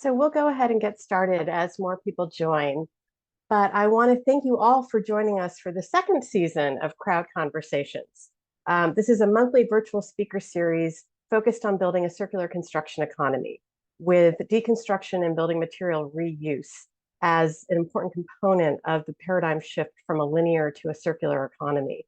So we'll go ahead and get started as more people join. But I want to thank you all for joining us for the second season of Crowd Conversations. This is a monthly virtual speaker series focused on building a circular construction economy with deconstruction and building material reuse as an important component of the paradigm shift from a linear to a circular economy.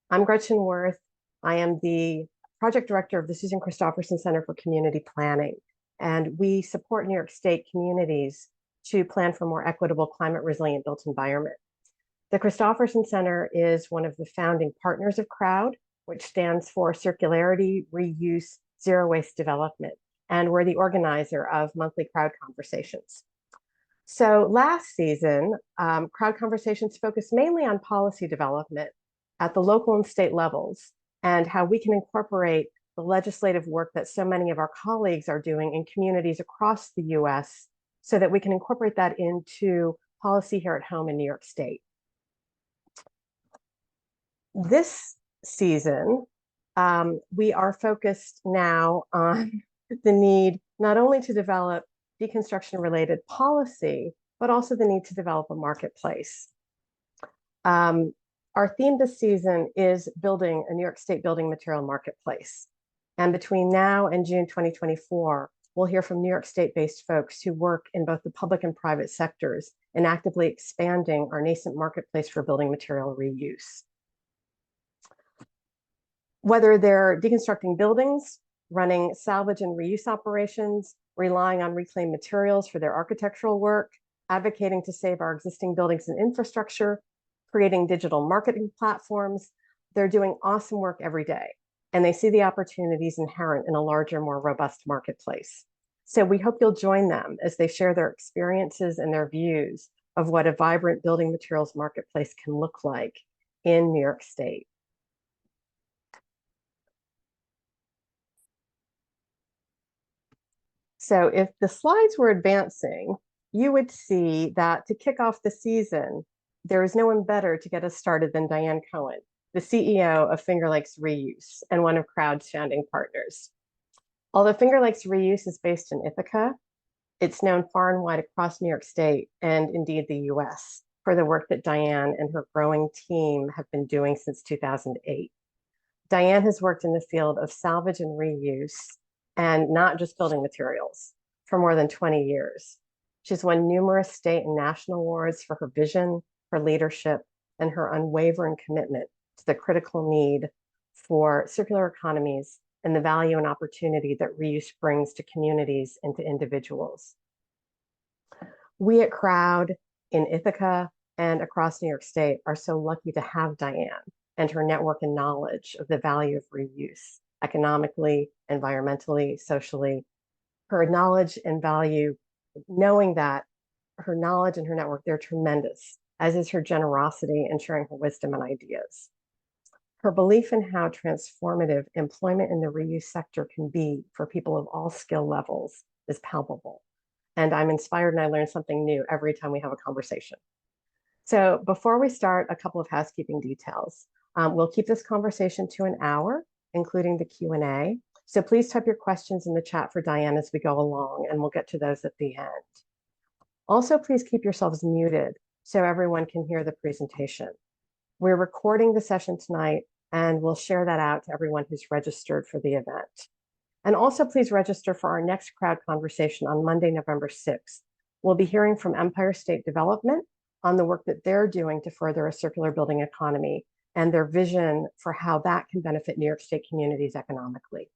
I'm Gretchen Worth. I am the project director of the Susan Christopherson Center for Community Planning, and we support New York State communities to plan for more equitable, climate resilient built environment. The Christopherson Center is one of the founding partners of CROWD, which stands for Circularity, Reuse, Zero Waste Development, and we're the organizer of monthly CROWD Conversations. So last season, CROWD Conversations focused mainly on policy development at the local and state levels and how we can incorporate the legislative work that so many of our colleagues are doing in communities across the US so that we can incorporate that into policy here at home in New York State. This season, we are focused now on the need not only to develop deconstruction-related policy, but also the need to develop a marketplace. Our theme this season is building a New York State building material marketplace. And between now and June 2024, we'll hear from New York State-based folks who work in both the public and private sectors in actively expanding our nascent marketplace for building material reuse. Whether they're deconstructing buildings, running salvage and reuse operations, relying on reclaimed materials for their architectural work, advocating to save our existing buildings and infrastructure, creating digital marketing platforms, they're doing awesome work every day. And they see the opportunities inherent in a larger, more robust marketplace. So we hope you'll join them as they share their experiences and their views of what a vibrant building materials marketplace can look like in New York State. So if the slides were advancing, you would see that to kick off the season, there is no one better to get us started than Diane Cohen, the CEO of Finger Lakes ReUse and one of CROWD's founding partners. Although Finger Lakes ReUse is based in Ithaca, it's known far and wide across New York State and indeed the US for the work that Diane and her growing team have been doing since 2008. Diane has worked in the field of salvage and reuse and not just building materials for more than 20 years. She's won numerous state and national awards for her vision, her leadership, and her unwavering commitment to the critical need for circular economies and the value and opportunity that reuse brings to communities and to individuals. We at CROWD in Ithaca and across New York State are so lucky to have Diane and her network and knowledge of the value of reuse, economically, environmentally, socially. Her knowledge and value, knowing that her knowledge and her network, they're tremendous, as is her generosity in sharing her wisdom and ideas. Her belief in how transformative employment in the reuse sector can be for people of all skill levels is palpable. And I'm inspired and I learn something new every time we have a conversation. So before we start, a couple of housekeeping details. We'll keep this conversation to an hour, including the Q&A. So please type your questions in the chat for Diane as we go along, and we'll get to those at the end. Also, please keep yourselves muted so everyone can hear the presentation. We're recording the session tonight, and we'll share that out to everyone who's registered for the event. And also, please register for our next CROWD conversation on Monday, November 6th. We'll be hearing from Empire State Development on the work that they're doing to further a circular building economy and their vision for how that can benefit New York State communities economically.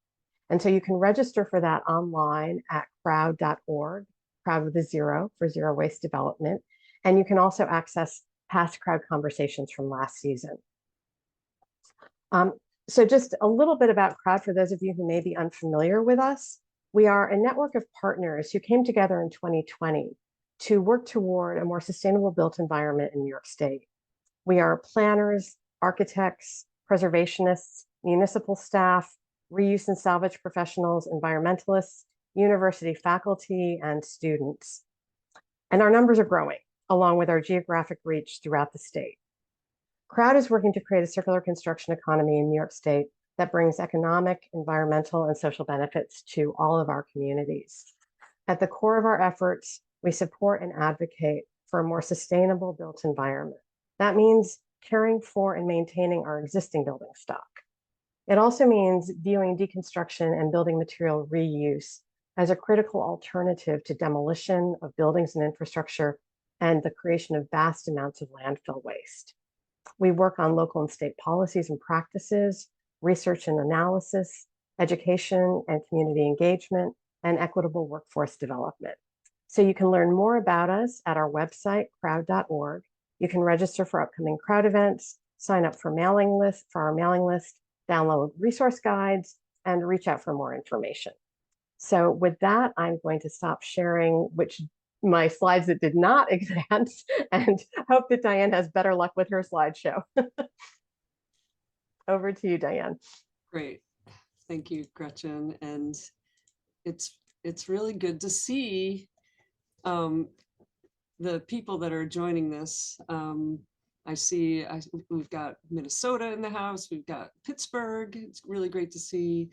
And so you can register for that online at crowd.org, CROWD with a zero for zero waste development. And you can also access past CROWD conversations from last season. So just a little bit about CROWD for those of you who may be unfamiliar with us. We are a network of partners who came together in 2020 to work toward a more sustainable built environment in New York State. We are planners, architects, preservationists, municipal staff, reuse and salvage professionals, environmentalists, university faculty, and students. And our numbers are growing, along with our geographic reach throughout the state. CROWD is working to create a circular construction economy in New York State that brings economic, environmental, and social benefits to all of our communities. At the core of our efforts, we support and advocate for a more sustainable built environment. That means caring for and maintaining our existing building stock. It also means viewing deconstruction and building material reuse as a critical alternative to demolition of buildings and infrastructure and the creation of vast amounts of landfill waste. We work on local and state policies and practices, research and analysis, education and community engagement, and equitable workforce development. So you can learn more about us at our website, crowd.org. You can register for upcoming crowd events, sign up for our mailing list, download resource guides, and reach out for more information. So with that, I'm going to stop sharing my slides that did not advance and hope that Diane has better luck with her slideshow. Over to you, Diane. Great. Thank you, Gretchen. And it's really good to see the people that are joining this. I see we've got Minnesota in the house. We've got Pittsburgh. It's really great to see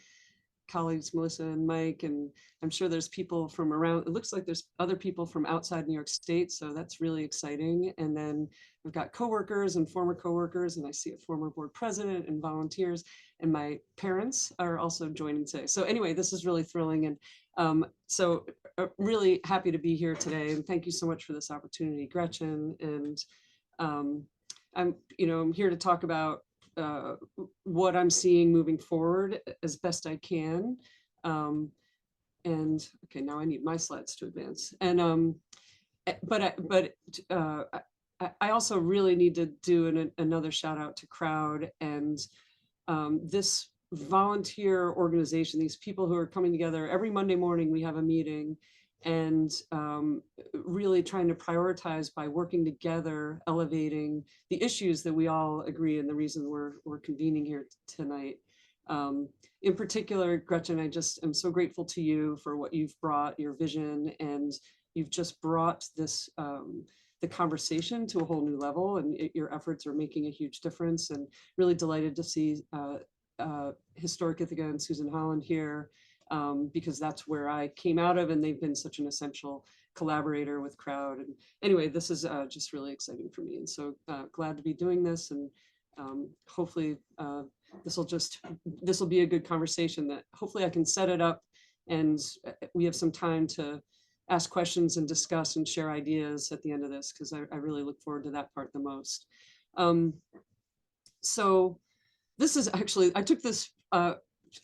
colleagues Melissa and Mike, and I'm sure there's people from around. It looks like there's other people from outside New York State, so that's really exciting. And then we've got coworkers and former coworkers, and I see a former board president and volunteers, and my parents are also joining today. So anyway, this is really thrilling, and so really happy to be here today, and thank you so much for this opportunity, Gretchen. And I'm here to talk about what I'm seeing moving forward as best I can. And okay, now I need my slides to advance. And I also really need to do another shout out to Crowd and this volunteer organization, these people who are coming together every Monday morning. We have a meeting and really trying to prioritize by working together, elevating the issues that we all agree and the reason we're convening here tonight. In particular, Gretchen, I just am so grateful to you for what you've brought, your vision, and you've just brought this the conversation to a whole new level, and your efforts are making a huge difference. And really delighted to see Historic Ithaca and Susan Holland here. Because that's where I came out of, and they've been such an essential collaborator with Crowd. And anyway, this is just really exciting for me. And so glad to be doing this. And hopefully this will be a good conversation that hopefully I can set it up and we have some time to ask questions and discuss and share ideas at the end of this, because I really look forward to that part the most. So this is actually, I took this, I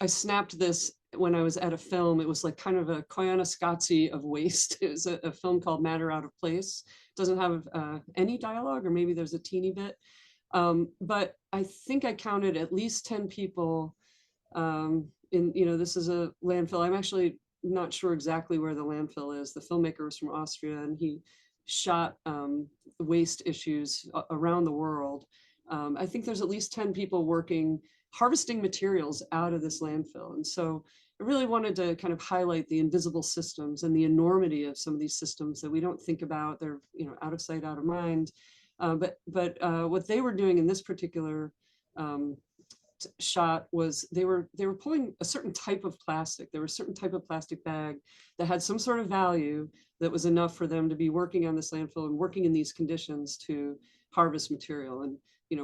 snapped this when I was at a film. It was like kind of a Koyaanisqatsi of waste. It was a film called Matter Out of Place. It doesn't have any dialogue, or maybe there's a teeny bit. But I think I counted at least 10 people this is a landfill. I'm actually not sure exactly where the landfill is. The filmmaker was from Austria, and he shot waste issues around the world. I think there's at least 10 people harvesting materials out of this landfill. And so I really wanted to kind of highlight the invisible systems and the enormity of some of these systems that we don't think about. They're out of sight, out of mind. But what they were doing in this particular shot was they were pulling a certain type of plastic. There was a certain type of plastic bag that had some sort of value that was enough for them to be working on this landfill and working in these conditions to harvest material. And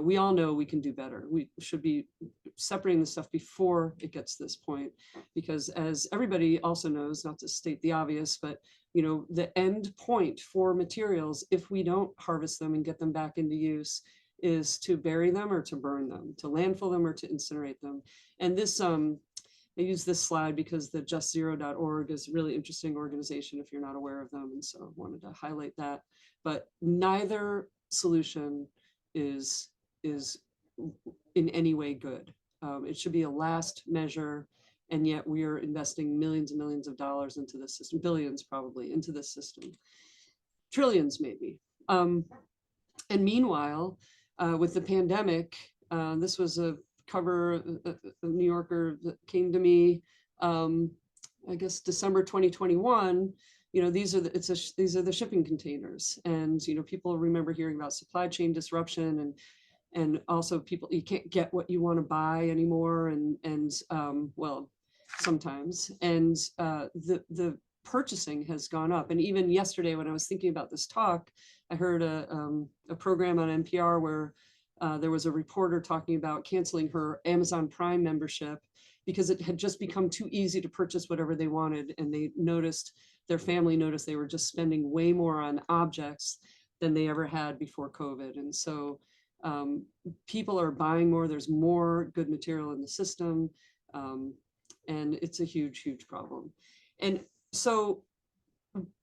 we all know we can do better. We should be separating the stuff before it gets to this point, because as everybody also knows, not to state the obvious, but the end point for materials, if we don't harvest them and get them back into use, is to bury them or to burn them, to landfill them or to incinerate them. And this, I use this slide because the JustZero.org is a really interesting organization if you're not aware of them. And so I wanted to highlight that. But neither solution is in any way good. It should be a last measure, and yet we are investing millions and millions of dollars into this system, billions probably into this system, trillions maybe. And meanwhile, with the pandemic, this was a cover, a New Yorker that came to me, I guess December 2021. These are the shipping containers, and people remember hearing about supply chain disruption, and also people, you can't get what you want to buy anymore, and well, sometimes, and the purchasing has gone up. And even yesterday, when I was thinking about this talk, I heard a program on NPR where there was a reporter talking about canceling her Amazon Prime membership because it had just become too easy to purchase whatever they wanted. And they noticed, their family noticed they were just spending way more on objects than they ever had before COVID. And so people are buying more, there's more good material in the system, and it's a huge, huge problem. And so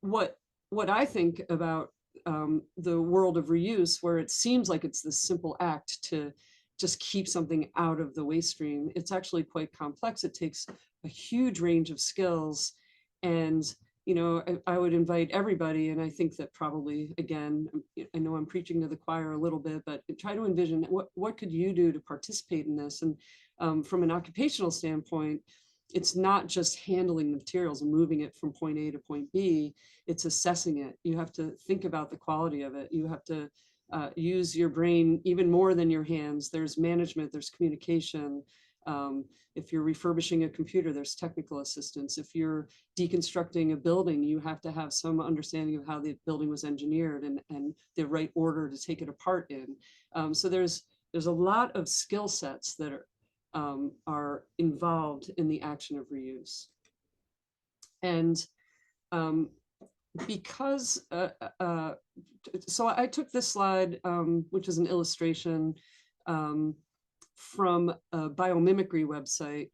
what I think about the world of reuse, where it seems like it's this simple act to just keep something out of the waste stream, it's actually quite complex. It takes a huge range of skills. And you know, I would invite everybody, and I think that probably, again, I know I'm preaching to the choir a little bit, but try to envision what could you do to participate in this? And from an occupational standpoint, it's not just handling the materials and moving it from point A to point B, it's assessing it. You have to think about the quality of it. You have to use your brain even more than your hands. There's management, there's communication. If you're refurbishing a computer, there's technical assistance. If you're deconstructing a building, you have to have some understanding of how the building was engineered and the right order to take it apart in. So there's a lot of skill sets that are involved in the action of reuse. And because, so I took this slide, which is an illustration from a biomimicry website,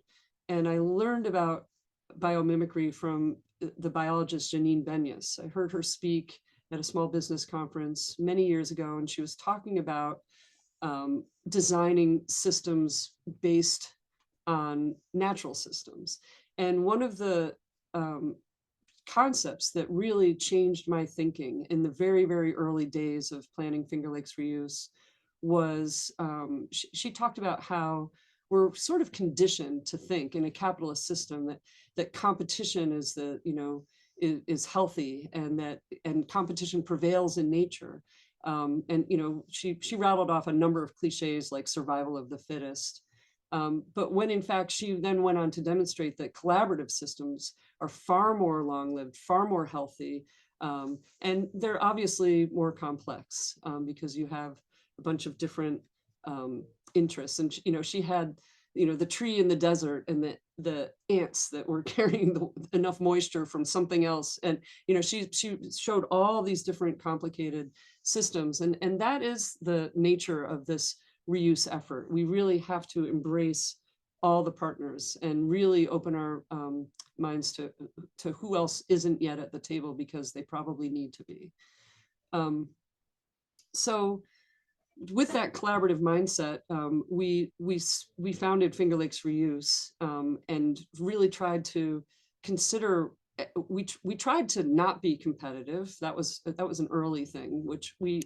and I learned about biomimicry from the biologist Janine Benyus. I heard her speak at a small business conference many years ago, and she was talking about designing systems based on natural systems. And one of the concepts that really changed my thinking in the very, very early days of planning Finger Lakes Reuse was she talked about how we're sort of conditioned to think in a capitalist system that competition is the, you know, is healthy, and competition prevails in nature. And you know, she rattled off a number of cliches like survival of the fittest. But when in fact she then went on to demonstrate that collaborative systems are far more long-lived, far more healthy, and they're obviously more complex because you have a bunch of different interests. And you know, she had, you know, the tree in the desert and the ants that were carrying enough moisture from something else. And you know, she showed all these different complicated systems, and that is the nature of this reuse effort. We really have to embrace all the partners and really open our minds to who else isn't yet at the table, because they probably need to be. So with that collaborative mindset, we founded Finger Lakes Reuse and really tried to consider. We tried to not be competitive. That was an early thing, which we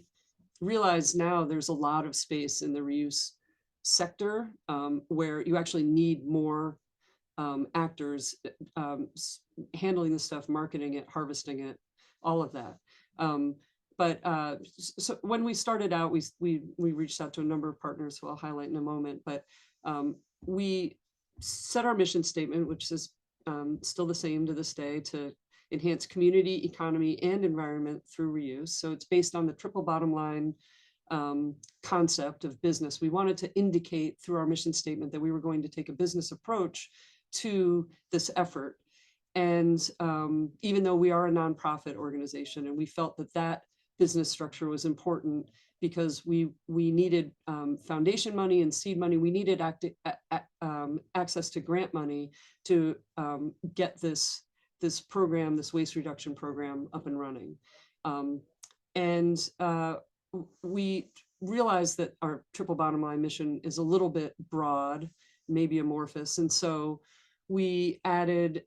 realize now there's a lot of space in the reuse sector where you actually need more actors handling the stuff, marketing it, harvesting it, all of that. But so when we started out, we reached out to a number of partners who I'll highlight in a moment, but we set our mission statement, which is still the same to this day, to enhance community, economy, and environment through reuse. So it's based on the triple bottom line concept of business. We wanted to indicate through our mission statement that we were going to take a business approach to this effort. And even though we are a nonprofit organization, and we felt that business structure was important because we needed foundation money and seed money. We needed access to grant money to get this program, this waste reduction program, up and running. And we realized that our triple bottom line mission is a little bit broad, maybe amorphous. And so we added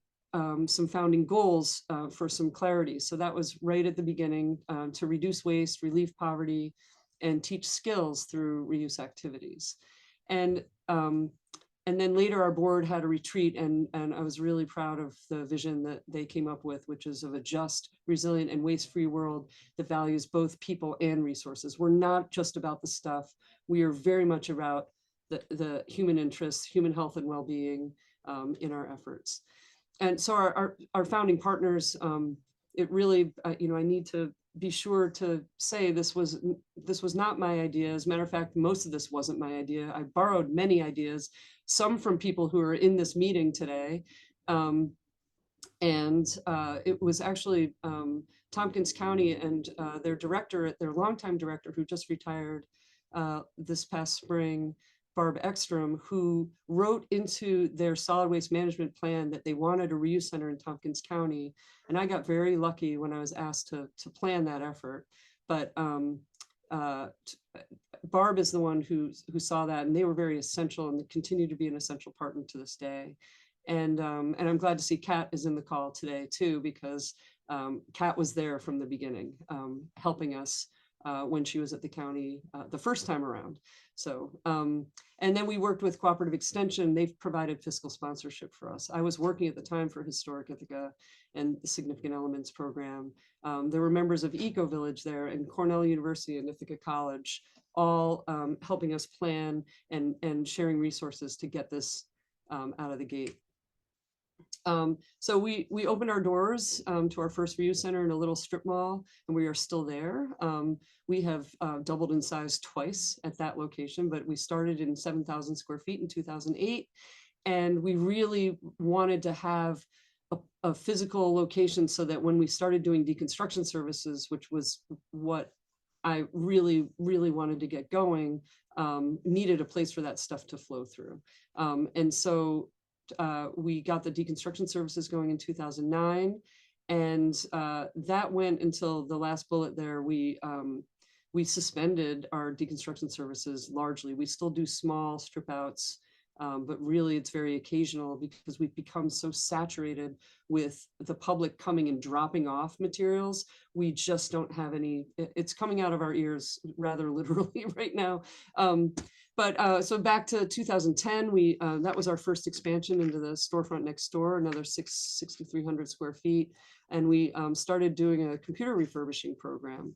some founding goals for some clarity. So that was right at the beginning, to reduce waste, relieve poverty, and teach skills through reuse activities. And then later our board had a retreat, and I was really proud of the vision that they came up with, which is of a just, resilient, and waste-free world that values both people and resources. We're not just about the stuff. We are very much about the human interests, human health and well-being in our efforts. and so our founding partners, it really, you know, I need to be sure to say this was not my idea. As a matter of fact, most of this wasn't my idea. I borrowed many ideas, some from people who are in this meeting today. And it was actually Tompkins County and their director, their longtime director who just retired this past spring, Barb Ekstrom, who wrote into their solid waste management plan that they wanted a reuse center in Tompkins County. And I got very lucky when I was asked to plan that effort. But Barb is the one who saw that, and they were very essential and continue to be an essential partner to this day. And I'm glad to see Kat is in the call today too, because Kat was there from the beginning, helping us when she was at the county the first time around. So, and then we worked with Cooperative Extension. They've provided fiscal sponsorship for us. I was working at the time for Historic Ithaca and the Significant Elements program. There were members of Eco Village there and Cornell University and Ithaca College, all helping us plan and sharing resources to get this out of the gate. So we opened our doors to our first reuse center in a little strip mall, and we are still there. We have doubled in size twice at that location, but we started in 7,000 square feet in 2008. And we really wanted to have a physical location so that when we started doing deconstruction services, which was what I really, really wanted to get going, needed a place for that stuff to flow through. And so we got the deconstruction services going in 2009, and that went until the last bullet there. We suspended our deconstruction services largely. We still do small strip outs, but really it's very occasional because we've become so saturated with the public coming and dropping off materials. We just don't have any, it's coming out of our ears rather literally right now. But so back to 2010, that was our first expansion into the storefront next door, another 6,300 square feet. And we started doing a computer refurbishing program.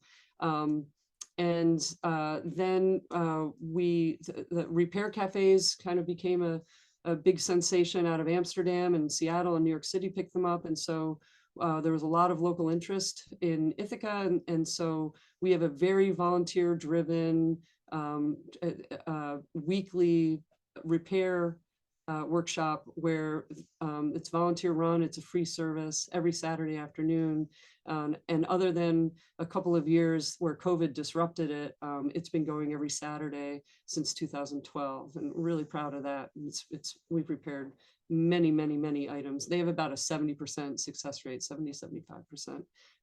Then the repair cafes kind of became a big sensation out of Amsterdam, and Seattle and New York City picked them up. And so there was a lot of local interest in Ithaca. And so we have a very volunteer driven weekly repair workshop where it's volunteer run. It's a free service every Saturday afternoon. And other than a couple of years where COVID disrupted it, it's been going every Saturday since 2012, and really proud of that. We've repaired many, many, many items. They have about a 70% success rate, 70–75%,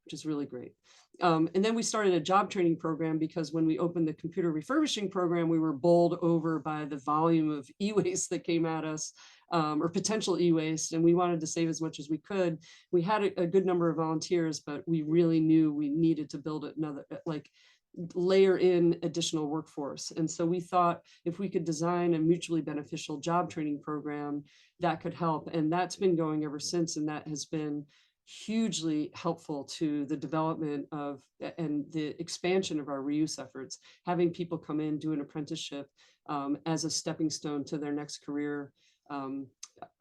which is really great. And then we started a job training program because when we opened the computer refurbishing program, we were bowled over by the volume of e-waste that came at us, or potential e-waste, and we wanted to save as much as we could. We had a good number of volunteers, but we really knew we needed to build another, like, layer in additional workforce. And so we thought if we could design a mutually beneficial job training program, that could help. And that's been going ever since. And that has been hugely helpful to the development of and the expansion of our reuse efforts. Having people come in, do an apprenticeship as a stepping stone to their next career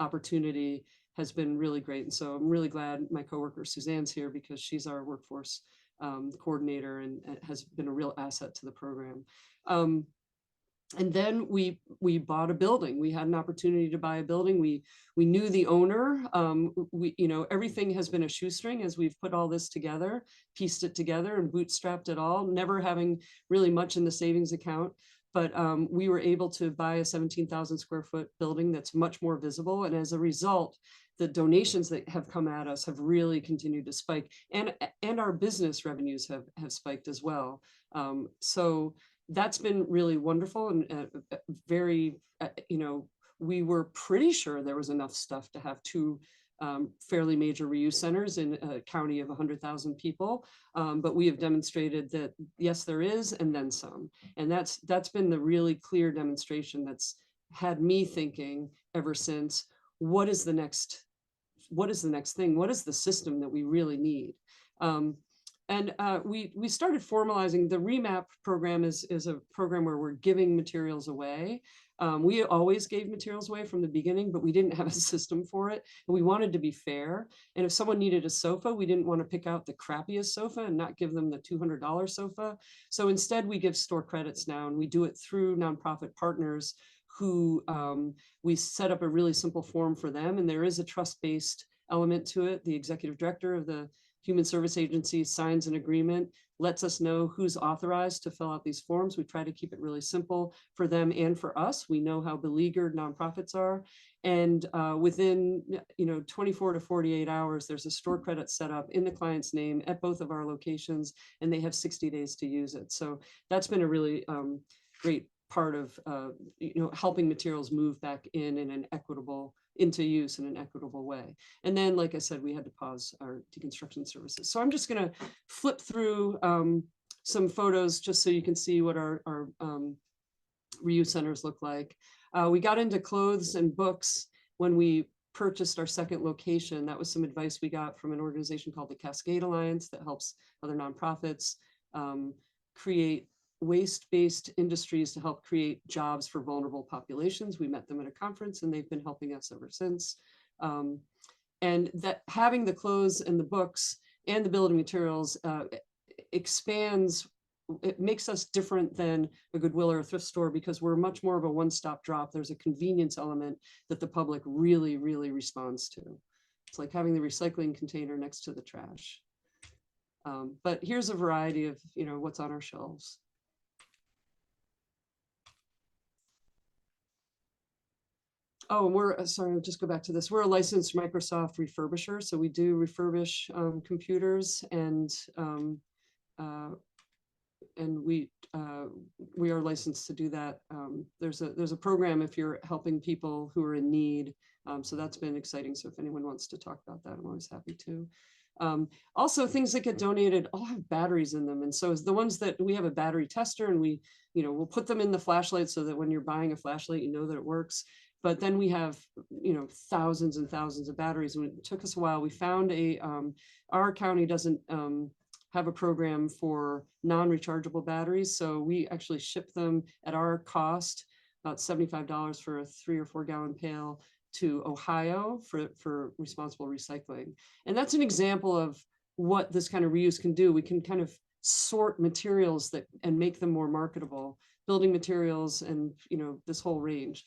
opportunity has been really great. And so I'm really glad my coworker Suzanne's here, because she's our workforce coordinator and has been a real asset to the program. And then we bought a building. We had an opportunity to buy a building. We knew the owner. Everything has been a shoestring as we've put all this together, pieced it together and bootstrapped it all, never having really much in the savings account. But we were able to buy a 17,000 square foot building that's much more visible. And as a result, the donations that have come at us have really continued to spike, and our business revenues have spiked as well. So that's been really wonderful and very, we were pretty sure there was enough stuff to have two fairly major reuse centers in a county of 100,000 people. But we have demonstrated that, yes, there is, and then some. And that's been the really clear demonstration that's had me thinking ever since, what is the next thing? What is the system that we really need? And we started formalizing. The REMAP program is a program where we're giving materials away. We always gave materials away from the beginning, but we didn't have a system for it. And we wanted to be fair. And if someone needed a sofa, we didn't want to pick out the crappiest sofa and not give them the $200 sofa. So instead, we give store credits now, and we do it through nonprofit partners who we set up a really simple form for them. And there is a trust-based element to it. The executive director of the Human Service Agency signs an agreement, lets us know who's authorized to fill out these forms. We try to keep it really simple for them and for us. We know how beleaguered nonprofits are. And within 24 to 48 hours, there's a store credit set up in the client's name at both of our locations, and they have 60 days to use it. So that's been a really great part of helping materials move back in an equitable into use in an equitable way. And then, like I said, we had to pause our deconstruction services. So I'm just going to flip through some photos just so you can see what our reuse centers look like. We got into clothes and books when we purchased our second location. That was some advice we got from an organization called the Cascade Alliance that helps other nonprofits create waste-based industries to help create jobs for vulnerable populations. We met them at a conference, and they've been helping us ever since. And that having the clothes and the books and the building materials expands, it makes us different than a Goodwill or a thrift store because we're much more of a one-stop drop. There's a convenience element that the public really, really responds to. It's like having the recycling container next to the trash. But here's a variety of what's on our shelves. Oh, and we're, sorry, I'll just go back to this. We're a licensed Microsoft refurbisher. So we do refurbish computers, and we are licensed to do that. There's a program if you're helping people who are in need. So that's been exciting. So if anyone wants to talk about that, I'm always happy to. Also, things that get donated all have batteries in them. And so the ones that we have a battery tester, and we'll put them in the flashlight so that when you're buying a flashlight, you know that it works. But then we have, thousands and thousands of batteries. And it took us a while. We found our county doesn't have a program for non-rechargeable batteries. So we actually ship them at our cost, about $75 for a 3 or 4 gallon pail to Ohio for responsible recycling. And that's an example of what this kind of reuse can do. We can kind of sort materials and make them more marketable, building materials and this whole range.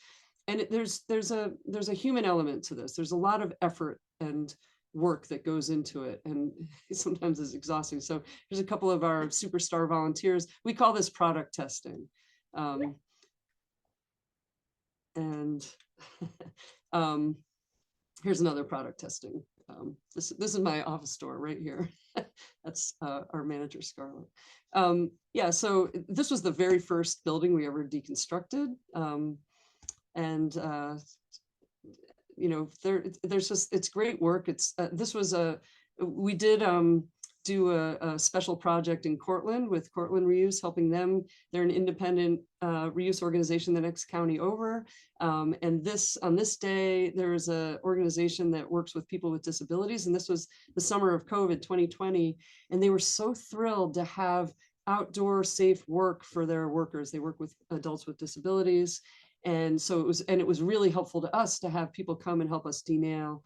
And there's a human element to this. There's a lot of effort and work that goes into it, and sometimes it's exhausting. So here's a couple of our superstar volunteers. We call this product testing. Here's another product testing. This is my office store right here. That's our manager, Scarlett. Yeah, so this was the very first building we ever deconstructed. There's just, it's great work. We did do a special project in Cortland with Cortland ReUse, helping them. They're an independent reuse organization the next county over. And on this day, there's an organization that works with people with disabilities. And this was the summer of COVID 2020. And they were so thrilled to have outdoor safe work for their workers. They work with adults with disabilities. And so it was really helpful to us to have people come and help us denail.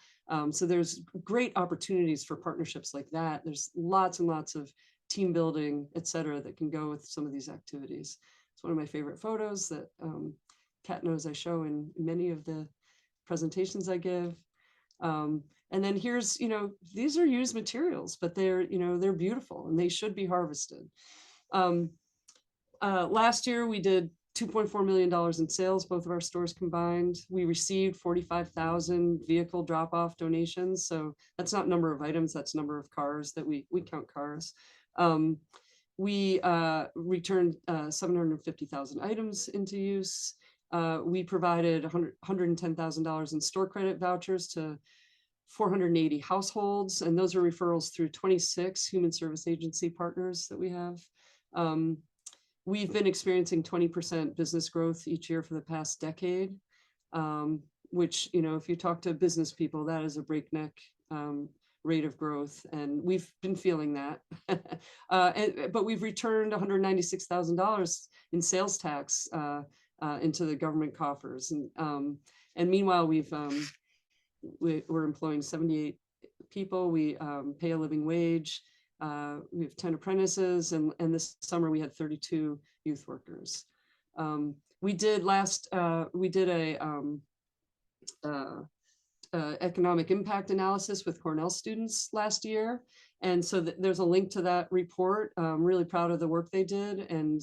So there's great opportunities for partnerships like that. There's lots and lots of team building, et cetera, that can go with some of these activities. It's one of my favorite photos that Kat knows I show in many of the presentations I give. And then here's, these are used materials, but they're beautiful and they should be harvested. Last year we did $2.4 million in sales, both of our stores combined. We received 45,000 vehicle drop-off donations. So that's not number of items, that's number of cars that we count cars. We returned 750,000 items into use. We provided $110,000 in store credit vouchers to 480 households. And those are referrals through 26 human service agency partners that we have. We've been experiencing 20% business growth each year for the past decade, which, if you talk to business people, that is a breakneck rate of growth. And we've been feeling that. But we've returned $196,000 in sales tax into the government coffers. And meanwhile, we're employing 78 people. We pay a living wage. We have 10 apprentices, and this summer we had 32 youth workers. We did economic impact analysis with Cornell students last year. And so there's a link to that report. I'm really proud of the work they did, and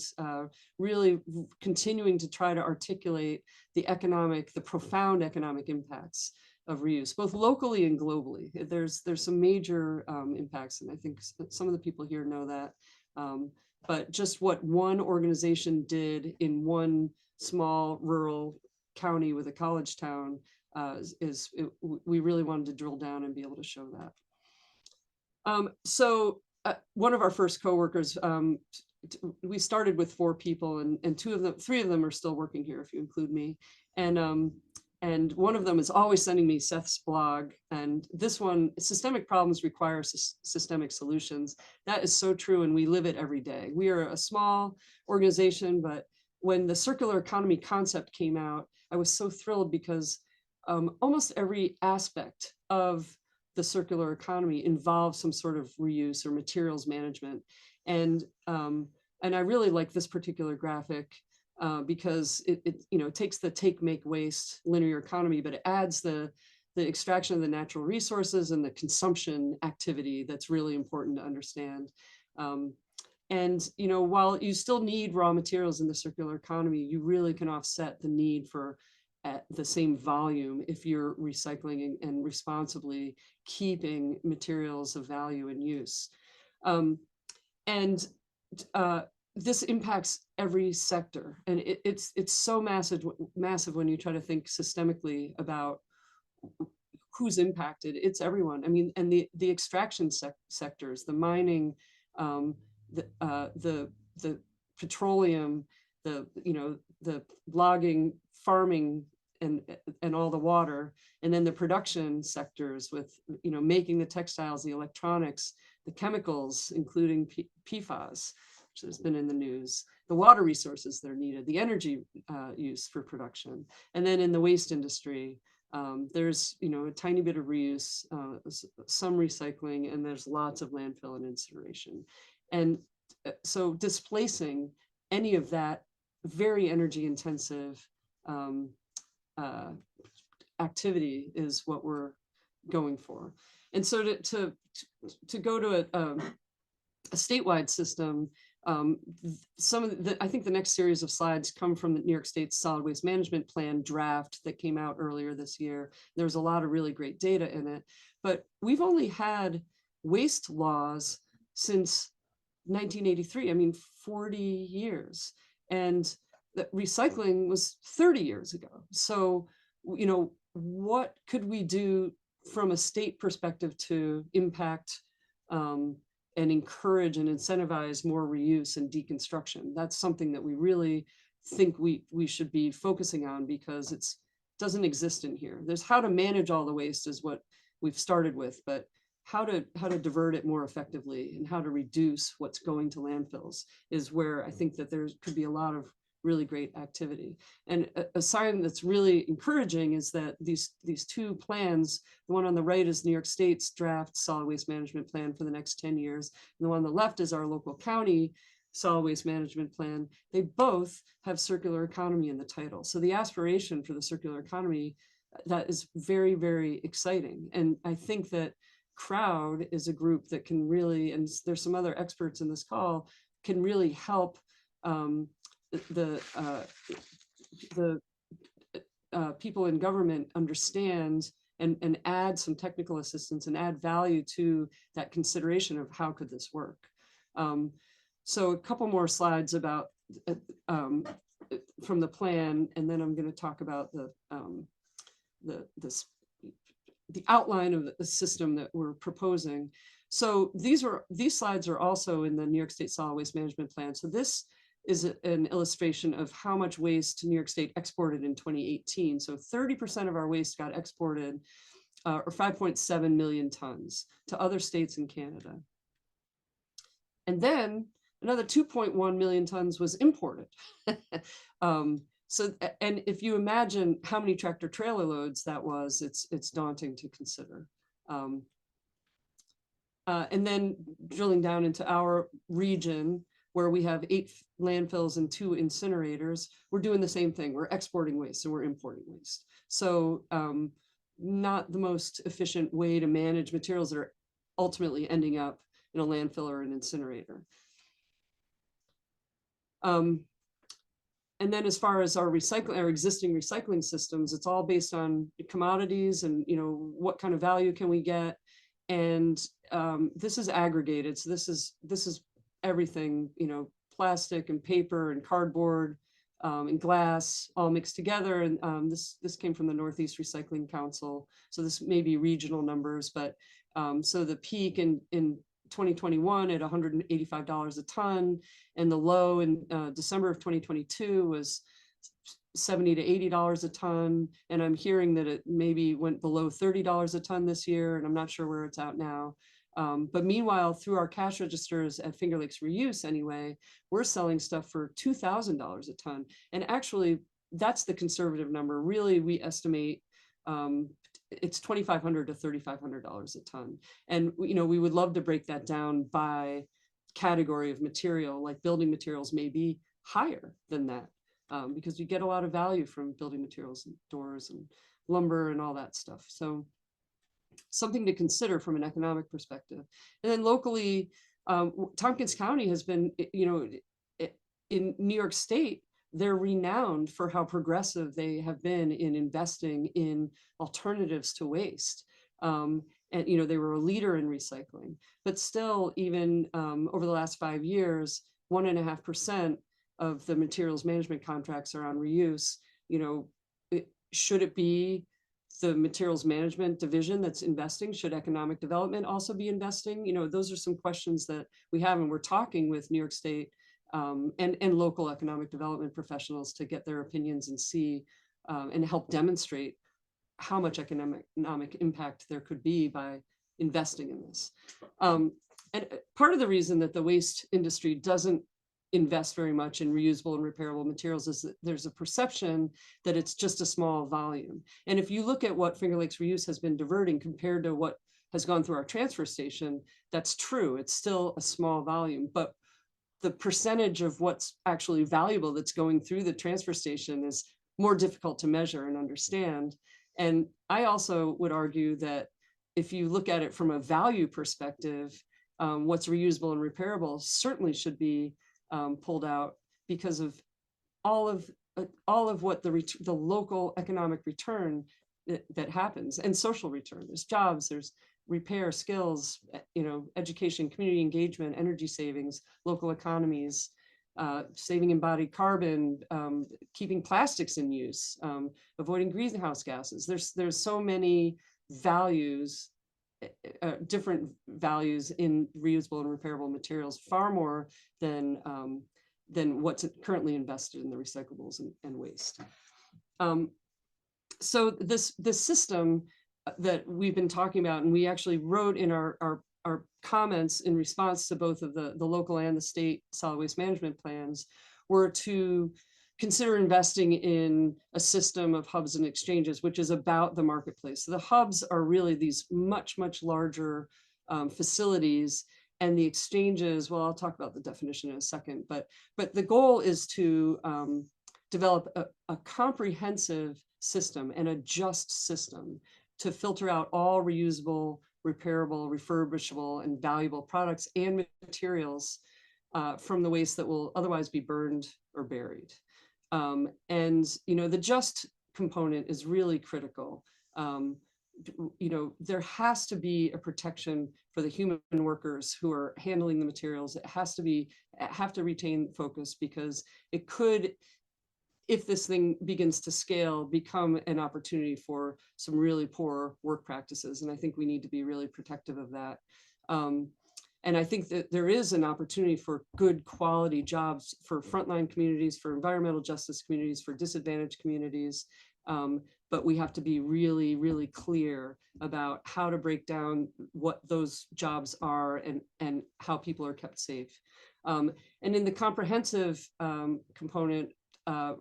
really continuing to try to articulate the profound economic impacts of reuse, both locally and globally. There's some major impacts, and I think some of the people here know that. But just what one organization did in one small rural county with a college town, we really wanted to drill down and be able to show that. So one of our first coworkers, we started with 4 people, and 3 of them are still working here, if you include me. And one of them is always sending me Seth's blog. And this one, systemic problems require systemic solutions. That is so true, and we live it every day. We are a small organization, but when the circular economy concept came out, I was so thrilled because almost every aspect of the circular economy involves some sort of reuse or materials management. And I really like this particular graphic because it takes the take, make, waste linear economy, but it adds the extraction of the natural resources and the consumption activity that's really important to understand. And while you still need raw materials in the circular economy, you really can offset the need for at the same volume if you're recycling and responsibly keeping materials of value in use. This impacts every sector, and it's so massive when you try to think systemically about who's impacted. It's everyone. I mean, and the extraction sectors, the mining, the petroleum, the logging, farming, and all the water, and then the production sectors with making the textiles, the electronics, the chemicals, including PFAS, which has been in the news, the water resources that are needed, the energy use for production, and then in the waste industry, there's a tiny bit of reuse, some recycling, and there's lots of landfill and incineration, and so displacing any of that very energy intensive activity is what we're going for. And so to go to a statewide system, some of I think the next series of slides come from the New York State Solid Waste Management Plan draft that came out earlier this year. There's a lot of really great data in it, but we've only had waste laws since 1983. I mean, 40 years. And that recycling was 30 years ago. So, what could we do from a state perspective to impact and encourage and incentivize more reuse and deconstruction? That's something that we really think we should be focusing on, because it doesn't exist in here. There's how to manage all the waste is what we've started with, but how to divert it more effectively and how to reduce what's going to landfills is where I think that there could be a lot of really great activity. And a sign that's really encouraging is that these 2 plans, the one on the right is New York State's draft solid waste management plan for the next 10 years. And the one on the left is our local county solid waste management plan. They both have circular economy in the title. So the aspiration for the circular economy, that is very, very exciting. And I think that Crowd is a group that can really, and there's some other experts in this call, can really help the people in government understand and add some technical assistance and add value to that consideration of how could this work. So a couple more slides about from the plan, and then I'm going to talk about the outline of the system that we're proposing. So these slides are also in the New York State Solid Waste Management Plan. So this is an illustration of how much waste New York State exported in 2018. So 30% of our waste got exported, or 5.7 million tons, to other states in Canada. And then another 2.1 million tons was imported. So, and if you imagine how many tractor trailer loads that was, it's daunting to consider. And then drilling down into our region, where we have 8 landfills and 2 incinerators, we're doing the same thing. We're exporting waste and we're importing waste. So not the most efficient way to manage materials that are ultimately ending up in a landfill or an incinerator. And then as far as our existing recycling systems, it's all based on commodities and, you know, what kind of value can we get? And this is aggregated. So this is everything, you know, plastic and paper and cardboard and glass all mixed together. And this came from the Northeast Recycling Council. So this may be regional numbers, but so the peak in 2021 at $185 a ton, and the low in December of 2022 was $70 to $80 a ton. And I'm hearing that it maybe went below $30 a ton this year, and I'm not sure where it's at now. But meanwhile, through our cash registers at Finger Lakes ReUse anyway, we're selling stuff for $2,000 a ton. And actually, that's the conservative number. Really, we estimate it's $2,500 to $3,500 a ton. And, you know, we would love to break that down by category of material, like building materials may be higher than that, because you get a lot of value from building materials and doors and lumber and all that stuff. So something to consider from an economic perspective. And then locally, Tompkins County has been, you know, in New York State, they're renowned for how progressive they have been in investing in alternatives to waste. And, you know, they were a leader in recycling, but still, even over the last 5 years, 1.5% of the materials management contracts are on reuse. You know, should it be the materials management division that's investing? Should economic development also be investing? You know, those are some questions that we have, and we're talking with New York State and local economic development professionals to get their opinions and see and help demonstrate how much economic impact there could be by investing in this. And part of the reason that the waste industry doesn't invest very much in reusable and repairable materials is that there's a perception that it's just a small volume. And if you look at what Finger Lakes ReUse has been diverting compared to what has gone through our transfer station, that's true. It's still a small volume, but the percentage of what's actually valuable that's going through the transfer station is more difficult to measure and understand. And I also would argue that if you look at it from a value perspective, what's reusable and repairable certainly should be pulled out because of all of what the local economic return that happens, and social return. There's jobs, there's repair, skills, you know, education, community engagement, energy savings, local economies, saving embodied carbon, keeping plastics in use, avoiding greenhouse gases. There's so many values, different values in reusable and repairable materials, far more than what's currently invested in the recyclables and waste. So this system that we've been talking about, and we actually wrote in our comments in response to both of the local and the state solid waste management plans, were to consider investing in a system of hubs and exchanges, which is about the marketplace. So the hubs are really these much larger facilities, and the exchanges, well, I'll talk about the definition in a second, but the goal is to develop a comprehensive system and a just system to filter out all reusable, repairable, refurbishable, and valuable products and materials from the waste that will otherwise be burned or buried. And, you know, the just component is really critical. You know, there has to be a protection for the human workers who are handling the materials. It has to have to retain focus, because it could, if this thing begins to scale, become an opportunity for some really poor work practices. And I think we need to be really protective of that. And I think that there is an opportunity for good quality jobs for frontline communities, for environmental justice communities, for disadvantaged communities. But we have to be really clear about how to break down what those jobs are and how people are kept safe. And in the comprehensive component,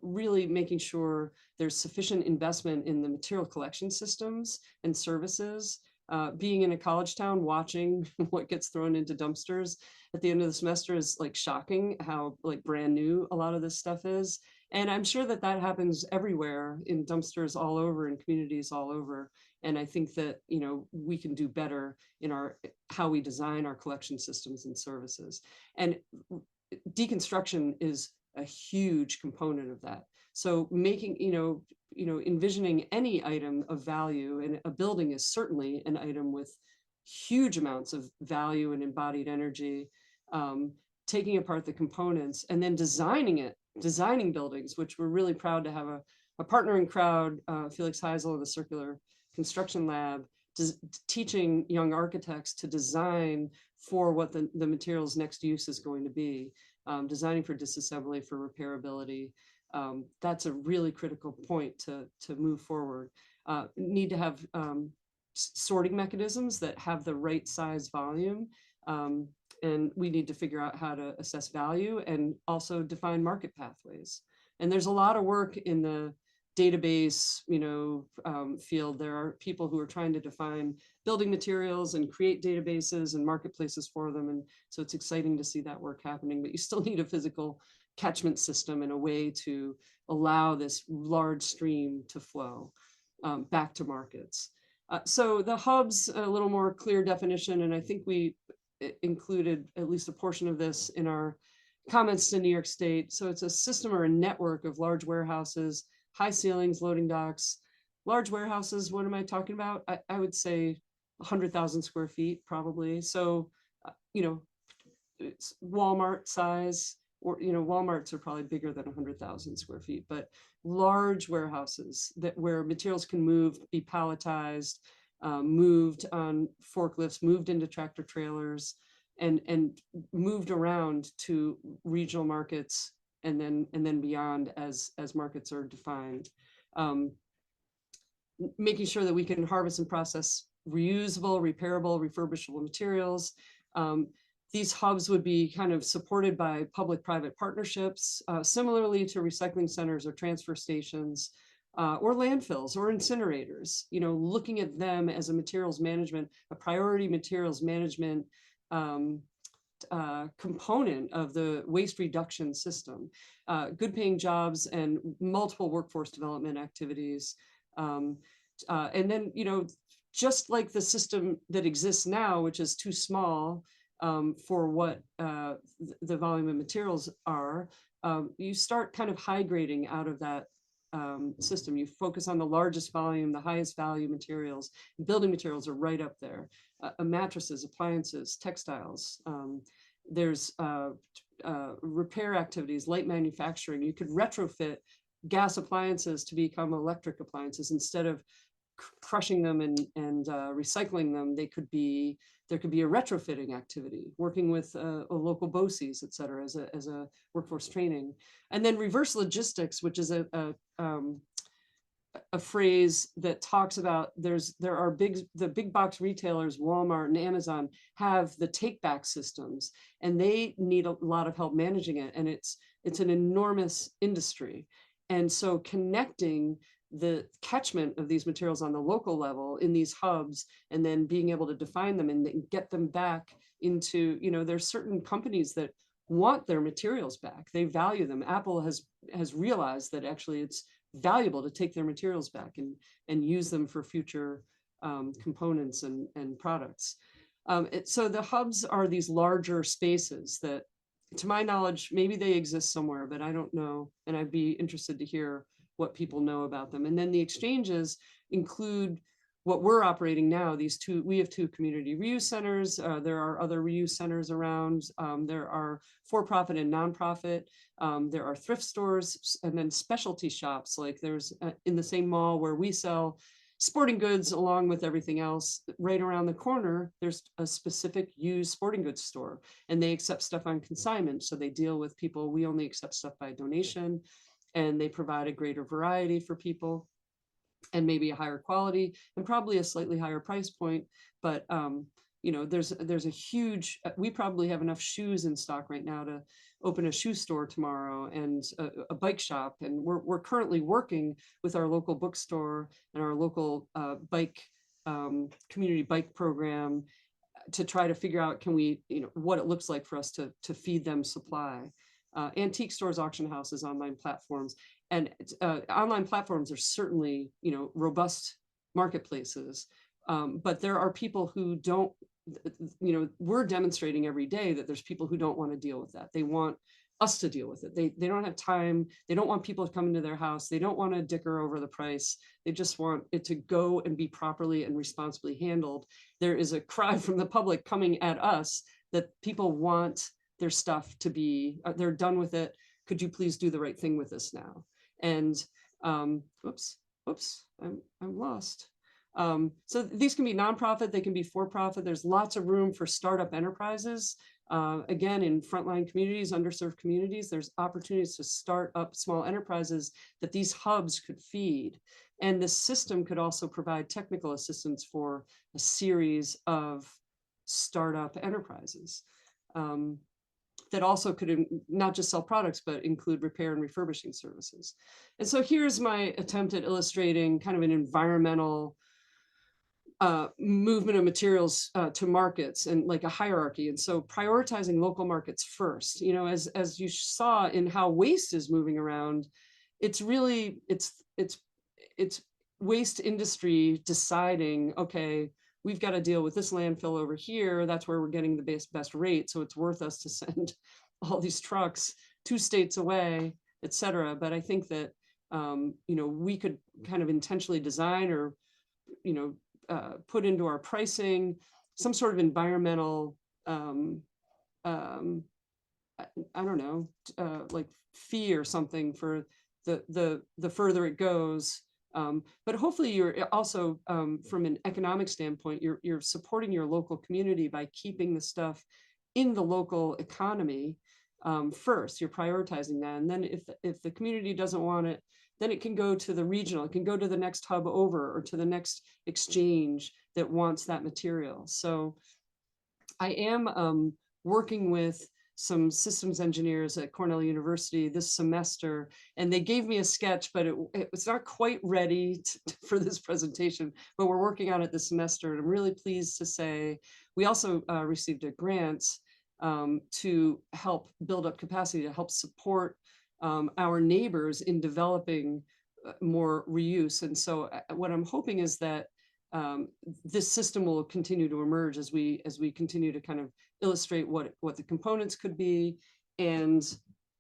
really making sure there's sufficient investment in the material collection systems and services. Being in a college town, watching what gets thrown into dumpsters at the end of the semester is like shocking how like brand new a lot of this stuff is. And I'm sure that that happens everywhere in dumpsters all over, in communities all over. And I think that, you know, we can do better in our how we design our collection systems and services. And deconstruction is a huge component of that. So making, envisioning any item of value, and a building is certainly an item with huge amounts of value and embodied energy, taking apart the components and then designing buildings, which we're really proud to have a partnering crowd, Felix Heisel of the Circular Construction Lab, teaching young architects to design for what the material's next use is going to be, designing for disassembly, for repairability. That's a really critical point to move forward. Need to have sorting mechanisms that have the right size volume. And we need to figure out how to assess value and also define market pathways. And there's a lot of work in the database, field. There are people who are trying to define building materials and create databases and marketplaces for them. And so it's exciting to see that work happening, but you still need a physical catchment system and a way to allow this large stream to flow back to markets. So the hubs, a little more clear definition, and I think we included at least a portion of this in our comments to New York State. So it's a system or a network of large warehouses, high ceilings, loading docks. Large warehouses, what am I talking about? I would say 100,000 square feet probably. So, it's Walmart size, or, Walmarts are probably bigger than 100,000 square feet, but large warehouses where materials can move, be palletized, moved on forklifts, moved into tractor trailers, and moved around to regional markets, and then beyond as markets are defined. Making sure that we can harvest and process reusable, repairable, refurbishable materials. These hubs would be kind of supported by public-private partnerships, similarly to recycling centers or transfer stations, or landfills or incinerators, looking at them as a materials management, a priority materials management component of the waste reduction system. Good paying jobs and multiple workforce development activities. And then, just like the system that exists now, which is too small for what the volume of materials are, you start kind of high grading out of that system. You focus on the largest volume, the highest value materials. Building materials are right up there. Mattresses, appliances, textiles. There's repair activities, light manufacturing. You could retrofit gas appliances to become electric appliances instead of crushing them and recycling them. There could be a retrofitting activity, working with a local BOCES, et cetera, as a workforce training. And then reverse logistics, which is a phrase that talks about the big box retailers, Walmart and Amazon, have the take back systems, and they need a lot of help managing it. And it's an enormous industry. And so connecting the catchment of these materials on the local level in these hubs, and then being able to define them and get them back into, there's certain companies that want their materials back. They value them. Apple has realized that actually it's valuable to take their materials back and use them for future components and products. So the hubs are these larger spaces that, to my knowledge, maybe they exist somewhere, but I don't know. And I'd be interested to hear what people know about them. And then the exchanges include what we're operating now. We have two community reuse centers. There are other reuse centers around. There are for-profit and nonprofit. There are thrift stores, and then specialty shops. Like there's in the same mall where we sell sporting goods along with everything else, right around the corner, there's a specific used sporting goods store, and they accept stuff on consignment. So they deal with people. We only accept stuff by donation, and they provide a greater variety for people and maybe a higher quality and probably a slightly higher price point. But you know, there's a huge, we probably have enough shoes in stock right now to open a shoe store tomorrow and a bike shop. And we're currently working with our local bookstore and our local bike community bike program to try to figure out, can we, you know, what it looks like for us to feed them supply. Antique stores, auction houses, online platforms, and online platforms are certainly, you know, robust marketplaces. But there are people who don't, you know, we're demonstrating every day that there's people who don't want to deal with that. They want us to deal with it. They don't have time. They don't want people to come into their house. They don't want to dicker over the price. They just want it to go and be properly and responsibly handled. There is a cry from the public coming at us that people want their stuff to be, they're done with it. Could you please do the right thing with this now? And oops, I'm lost. So these can be nonprofit, they can be for-profit. There's lots of room for startup enterprises. Again, in frontline communities, underserved communities, there's opportunities to start up small enterprises that these hubs could feed. And this system could also provide technical assistance for a series of startup enterprises that also could not just sell products, but include repair and refurbishing services. And so here's my attempt at illustrating kind of an environmental movement of materials to markets and like a hierarchy. And so prioritizing local markets first, you know, as you saw in how waste is moving around, it's really, it's waste industry deciding, okay, we've got to deal with this landfill over here. That's where we're getting the best rate. So it's worth us to send all these trucks 2 states away, et cetera. But I think that, you know, we could kind of intentionally design or, you know, put into our pricing some sort of environmental, I don't know, like fee or something for the further it goes. But hopefully you're also, from an economic standpoint, you're supporting your local community by keeping the stuff in the local economy first. You're prioritizing that. And then if the community doesn't want it, then it can go to the regional, it can go to the next hub over or to the next exchange that wants that material. So I am working with some systems engineers at Cornell University this semester, and they gave me a sketch, but it was not quite ready for this presentation, but we're working on it this semester. And I'm really pleased to say we also received a grant to help build up capacity, to help support our neighbors in developing more reuse. And so what I'm hoping is that this system will continue to emerge as we continue to kind of illustrate what the components could be and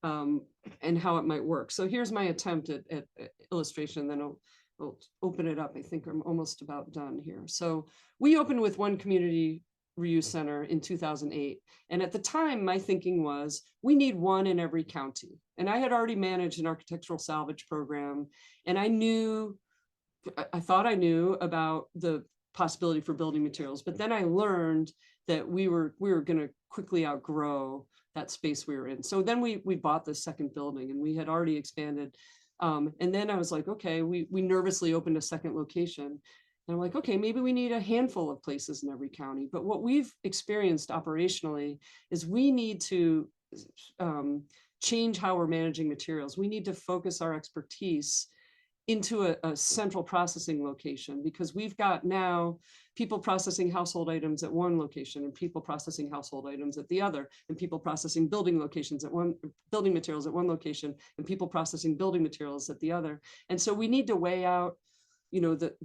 how it might work. So here's my attempt at illustration, then I'll open it up. I think I'm almost about done here. So we opened with one community reuse center in 2008. And at the time, my thinking was, we need one in every county. And I had already managed an architectural salvage program. And I thought I knew about the possibility for building materials, but then I learned that we were going to quickly outgrow that space we were in. So then we bought this second building, and we had already expanded. And then I was like, okay, we nervously opened a second location. And I'm like, okay, maybe we need a handful of places in every county. But what we've experienced operationally is we need to change how we're managing materials. We need to focus our expertise into a central processing location, because we've got now people processing household items at one location and people processing household items at the other, and people processing building materials at one location and people processing building materials at the other. And so we need to weigh out, you know, the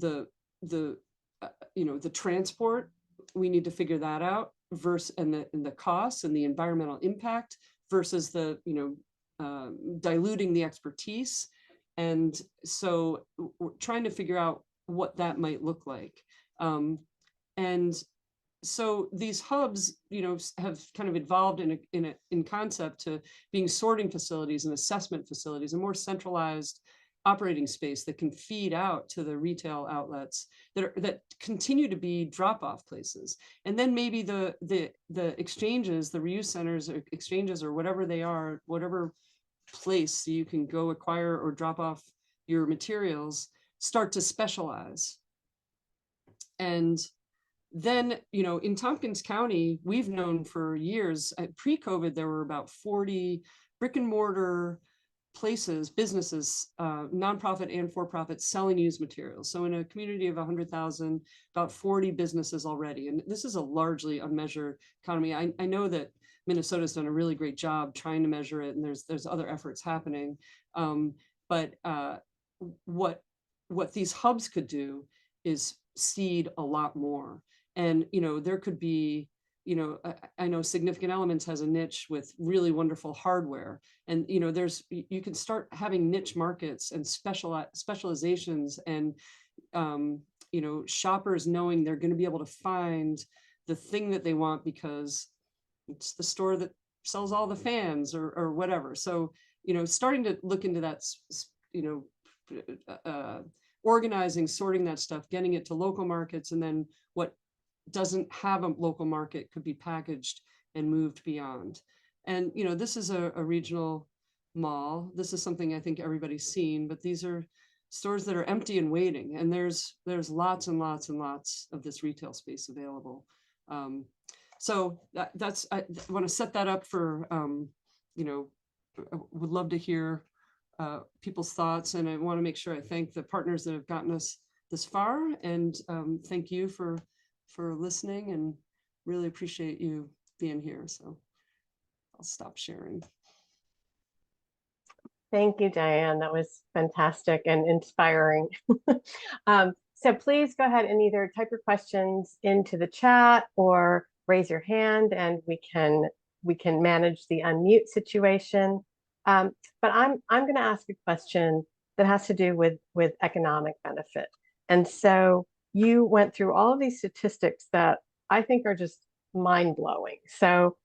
transport. We need to figure that out versus and the costs and the environmental impact versus the, you know, diluting the expertise. And so we're trying to figure out what that might look like. And so these hubs, you know, have kind of evolved in concept to being sorting facilities and assessment facilities, a more centralized operating space that can feed out to the retail outlets that continue to be drop-off places. And then maybe the exchanges, the reuse centers or exchanges or whatever they are, whatever place you can go acquire or drop off your materials, start to specialize. And Then, in Tompkins County, we've known for years, pre-COVID, there were about 40 brick and mortar places, businesses, nonprofit and for-profit, selling used materials. So in a community of 100,000, about 40 businesses already. And this is a largely unmeasured economy. I know that Minnesota's done a really great job trying to measure it, and there's other efforts happening. But what these hubs could do is seed a lot more. And there could be, I know Significant Elements has a niche with really wonderful hardware, and you can start having niche markets and specializations, and shoppers knowing they're going to be able to find the thing that they want because it's the store that sells all the fans or whatever. So starting to look into that, organizing, sorting that stuff, getting it to local markets, and then what doesn't have a local market could be packaged and moved beyond. And this is a regional mall. This is something I think everybody's seen, but these are stores that are empty and waiting, and there's lots and lots and lots of this retail space available. So that's, I want to set that up for would love to hear people's thoughts, and I want to make sure I thank the partners that have gotten us this far, and thank you for listening, and really appreciate you being here. So I'll stop sharing. Thank you, Diane. That was fantastic and inspiring. So please go ahead and either type your questions into the chat or raise your hand, and we can manage the unmute situation. But I'm going to ask a question that has to do with economic benefit. And so you went through all of these statistics that I think are just mind-blowing. So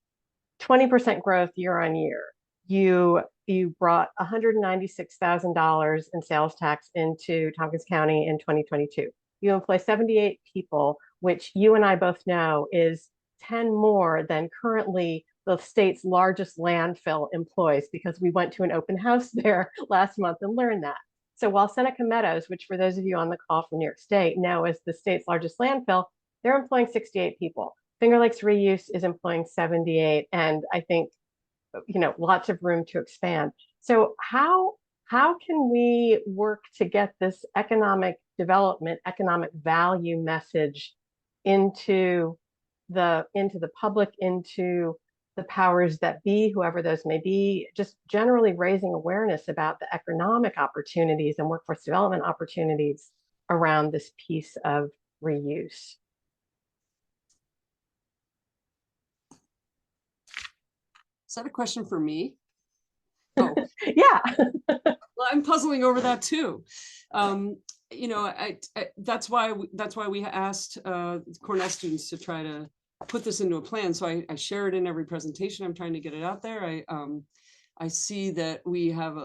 20% growth year on year. You brought $196,000 in sales tax into Tompkins County in 2022. You employ 78 people, which you and I both know is 10 more than currently the state's largest landfill employs, because we went to an open house there last month and learned that. So while Seneca Meadows, which for those of you on the call from New York State know is the state's largest landfill, they're employing 68 people. Finger Lakes ReUse is employing 78, and I think lots of room to expand. So how can we work to get this economic development, economic value message into the public, into the powers that be, whoever those may be, just generally raising awareness about the economic opportunities and workforce development opportunities around this piece of reuse? Is that a question for me? Oh, yeah. Well, I'm puzzling over that too. That's why we asked Cornell students to try to put this into a plan. So I share it in every presentation. I'm trying to get it out there. I see that we have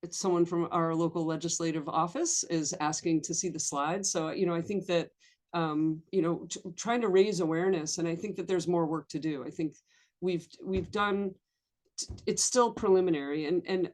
it's someone from our local legislative office is asking to see the slides. So I think that trying to raise awareness, and I think that there's more work to do. I think we've done. It's still preliminary, and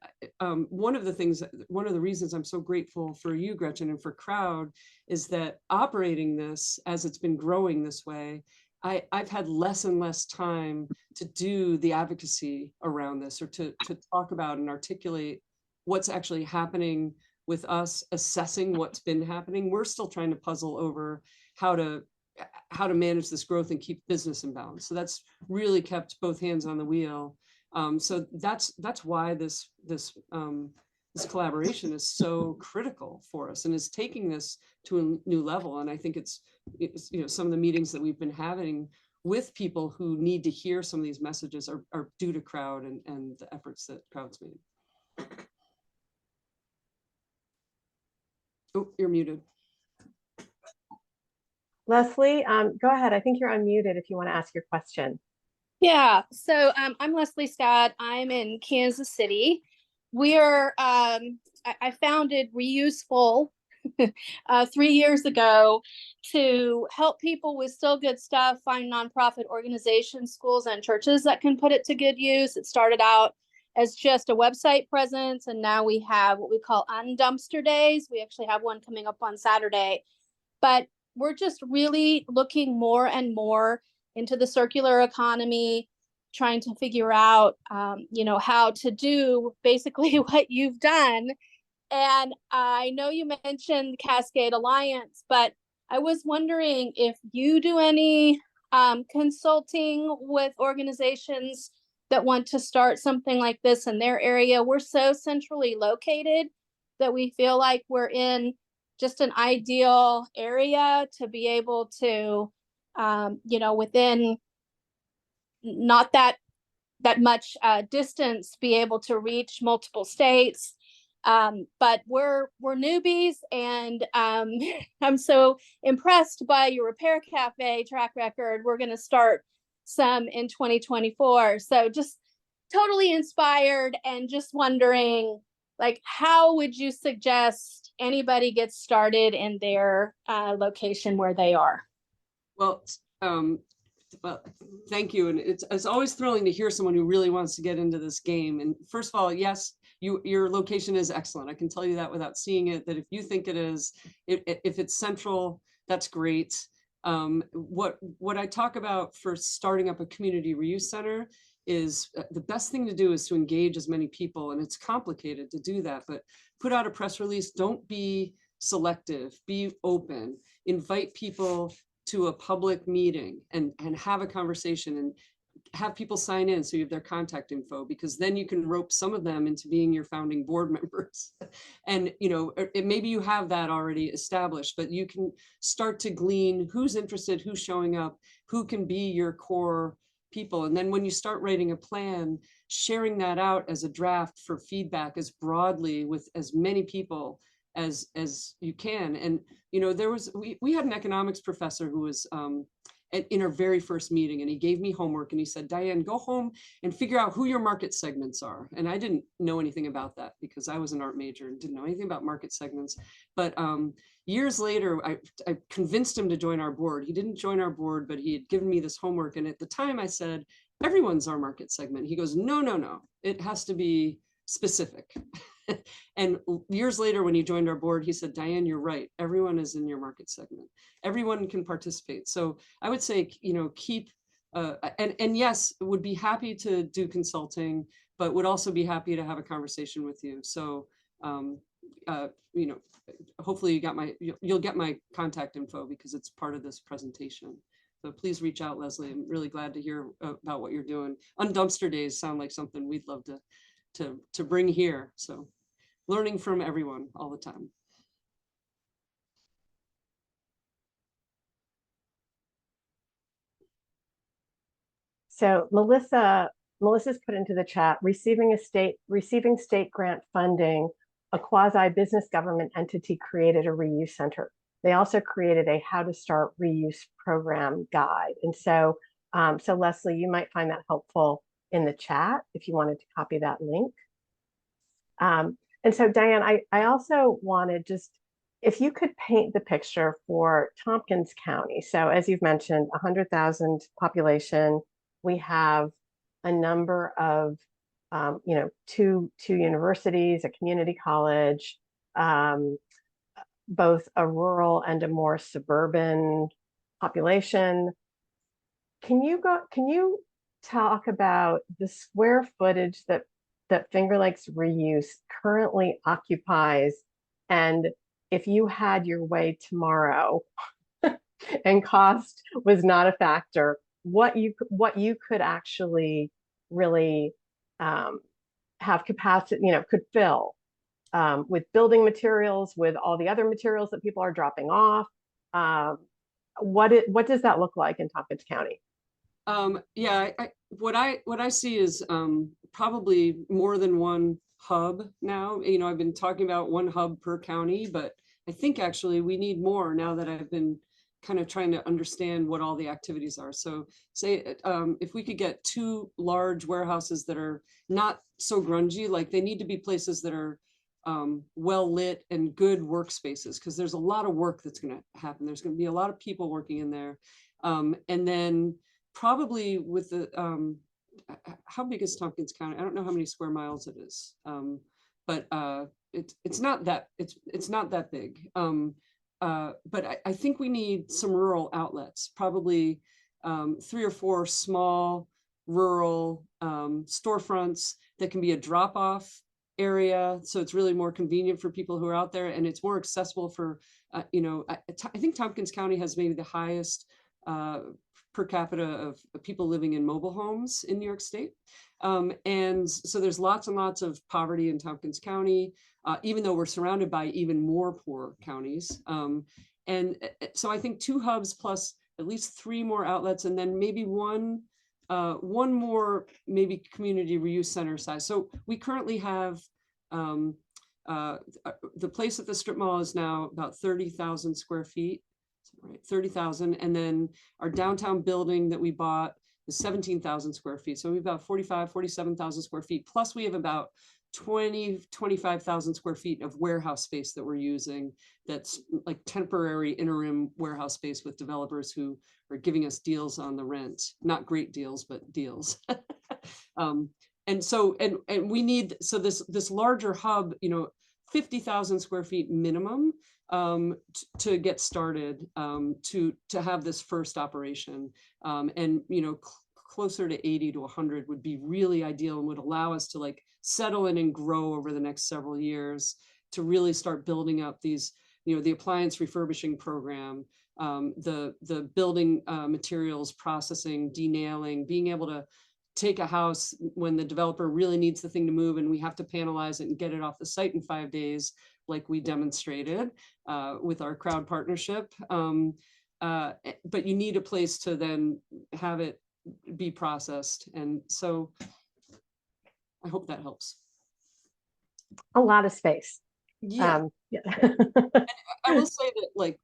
one of the reasons I'm so grateful for you, Gretchen, and for Crowd is that operating this as it's been growing this way, I've had less and less time to do the advocacy around this, or to talk about and articulate what's actually happening with us, assessing what's been happening. We're still trying to puzzle over how to manage this growth and keep business in balance. So that's really kept both hands on the wheel. So that's why this collaboration is so critical for us and is taking this to a new level. And I think it's some of the meetings that we've been having with people who need to hear some of these messages are due to Crowd and the efforts that Crowd's made. Oh, you're muted. Leslie, go ahead. I think you're unmuted if you want to ask your question. Yeah, so I'm Leslie Scott. I'm in Kansas City. We are, I founded ReUseful 3 years ago to help people with still good stuff find nonprofit organizations, schools, and churches that can put it to good use. It started out as just a website presence, and now we have what we call undumpster days. We actually have one coming up on Saturday. But we're just really looking more and more into the circular economy, trying to figure out, how to do basically what you've done. And I know you mentioned Cascade Alliance, but I was wondering if you do any consulting with organizations that want to start something like this in their area. We're so centrally located that we feel like we're in just an ideal area to be able to, within not that much distance, be able to reach multiple states. But we're newbies, and I'm so impressed by your Repair Cafe track record. We're going to start some in 2024. So just totally inspired, and just wondering, like, how would you suggest anybody get started in their location where they are? Well, well, thank you. And it's always thrilling to hear someone who really wants to get into this game. And first of all, yes, your location is excellent. I can tell you that without seeing it, that if you think it is, if it's central, that's great. What I talk about for starting up a community reuse center is the best thing to do is to engage as many people, and it's complicated to do that, but put out a press release. Don't be selective, be open, invite people to a public meeting and have a conversation, and have people sign in so you have their contact info, because then you can rope some of them into being your founding board members. And maybe you have that already established, but you can start to glean who's interested, who's showing up, who can be your core people. And then when you start writing a plan, sharing that out as a draft for feedback as broadly with as many people as you can. And we had an economics professor who was in our very first meeting, and he gave me homework, and he said, Diane, go home and figure out who your market segments are. And I didn't know anything about that because I was an art major and didn't know anything about market segments. But years later, I convinced him to join our board. He didn't join our board, but he had given me this homework. And at the time I said, everyone's our market segment. He goes, no, it has to be specific. And years later, when he joined our board, he said, Diane, you're right. Everyone is in your market segment. Everyone can participate. So I would say, keep, and yes, would be happy to do consulting, but would also be happy to have a conversation with you. So, hopefully you'll get my contact info because it's part of this presentation. So please reach out, Leslie. I'm really glad to hear about what you're doing. Undumpster days sound like something we'd love to bring here. So learning from everyone all the time. So Melissa's put into the chat, receiving state grant funding, a quasi business government entity created a reuse center. They also created a how to start reuse program guide. And so, so Leslie, you might find that helpful in the chat if you wanted to copy that link. And so Diane, I also wanted just, if you could paint the picture for Tompkins County. So as you've mentioned, 100,000 population, we have a number of, two universities, a community college, both a rural and a more suburban population. Can you talk about the square footage that Finger Lakes ReUse currently occupies, and if you had your way tomorrow and cost was not a factor, what you could actually really have capacity, could fill with building materials, with all the other materials that people are dropping off. What does that look like in Tompkins County? Yeah, what I see is probably more than one hub now. I've been talking about one hub per county, but I think actually we need more now that I've been kind of trying to understand what all the activities are. So say if we could get 2 large warehouses that are not so grungy, like they need to be places that are well lit and good workspaces, because there's a lot of work that's going to happen. There's going to be a lot of people working in there. And then probably with the, how big is Tompkins County? I don't know how many square miles it is, but it's not that big. I think we need some rural outlets, probably 3 or 4 small rural storefronts that can be a drop-off area, so it's really more convenient for people who are out there, and it's more accessible for I think Tompkins County has maybe the highest per capita of people living in mobile homes in New York State. And so there's lots and lots of poverty in Tompkins County, even though we're surrounded by even more poor counties. And so I think 2 hubs plus at least 3 more outlets, and then maybe one more maybe community reuse center size. So we currently have the place at the strip mall is now about 30,000 square feet. Right, 30,000, and then our downtown building that we bought is 17,000 square feet. So we have about 47,000 square feet. Plus we have about 25,000 square feet of warehouse space that we're using. That's like temporary interim warehouse space with developers who are giving us deals on the rent. Not great deals, but deals. And so, and we need, so this larger hub, 50,000 square feet minimum to get started, to have this first operation, and closer to 80 to 100 would be really ideal and would allow us to like settle in and grow over the next several years to really start building up these, the appliance refurbishing program, the building materials processing, denailing, being able to take a house when the developer really needs the thing to move and we have to panelize it and get it off the site in 5 days, like we demonstrated with our crowd partnership. But you need a place to then have it be processed. And so I hope that helps. A lot of space. Yeah. Yeah. I will say that like,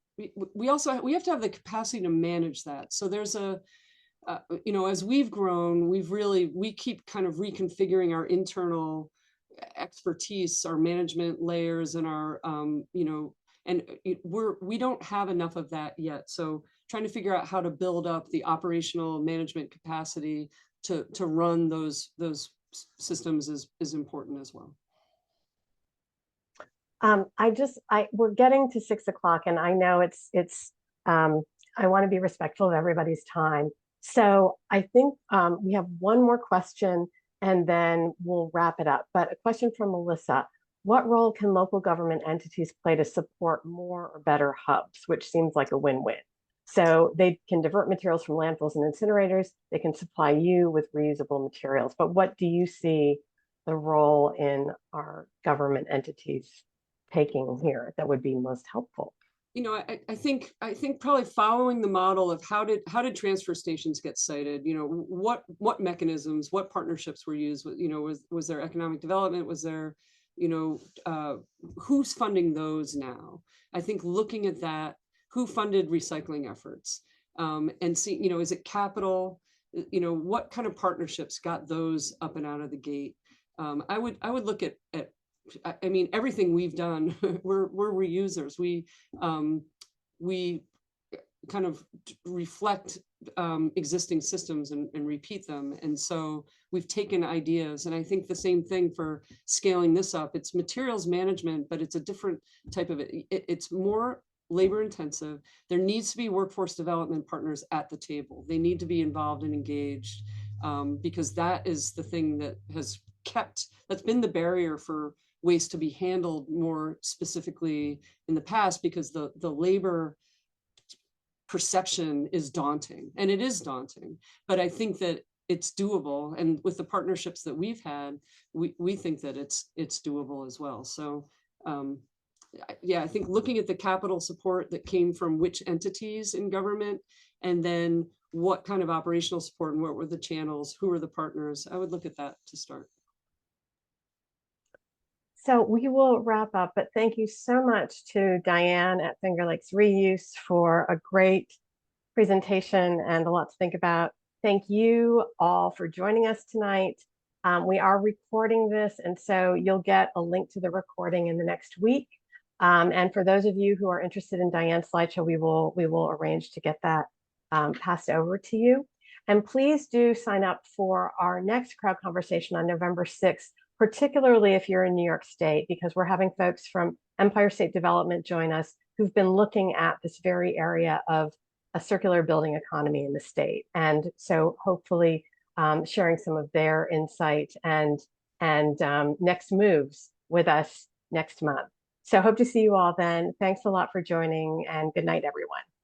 we have to have the capacity to manage that. So there's a, as we've grown, we keep kind of reconfiguring our internal expertise, our management layers, and our, and we don't have enough of that yet. So trying to figure out how to build up the operational management capacity to run those systems is important as well. We're getting to 6 o'clock, and I know I want to be respectful of everybody's time. So I think we have one more question and then we'll wrap it up. But a question from Melissa: what role can local government entities play to support more or better hubs, which seems like a win-win? So they can divert materials from landfills and incinerators. They can supply you with reusable materials. But what do you see the role in our government entities taking here that would be most helpful? I think probably following the model of how did transfer stations get sited, what mechanisms, what partnerships were used, was there economic development, was there, who's funding those now? I think looking at that, who funded recycling efforts, and see, is it capital, what kind of partnerships got those up and out of the gate? I would look at I mean, everything we've done, we're reusers. We kind of reflect existing systems and repeat them. And so we've taken ideas, and I think the same thing for scaling this up. It's materials management, but it's a different type of it. It's more labor intensive. There needs to be workforce development partners at the table. They need to be involved and engaged, because that is the thing that that's been the barrier for waste to be handled more specifically in the past, because the labor perception is daunting, and it is daunting, but I think that it's doable. And with the partnerships that we've had, we think that it's doable as well. So yeah, I think looking at the capital support that came from which entities in government, and then what kind of operational support and what were the channels, who were the partners, I would look at that to start. So we will wrap up, but thank you so much to Diane at Finger Lakes ReUse for a great presentation and a lot to think about. Thank you all for joining us tonight. We are recording this, and so you'll get a link to the recording in the next week. And for those of you who are interested in Diane's slideshow, we will arrange to get that passed over to you. And please do sign up for our next crowd conversation on November 6th. Particularly if you're in New York State, because we're having folks from Empire State Development join us, who've been looking at this very area of a circular building economy in the state. And so hopefully sharing some of their insight and next moves with us next month. So hope to see you all then. Thanks a lot for joining, and good night, everyone.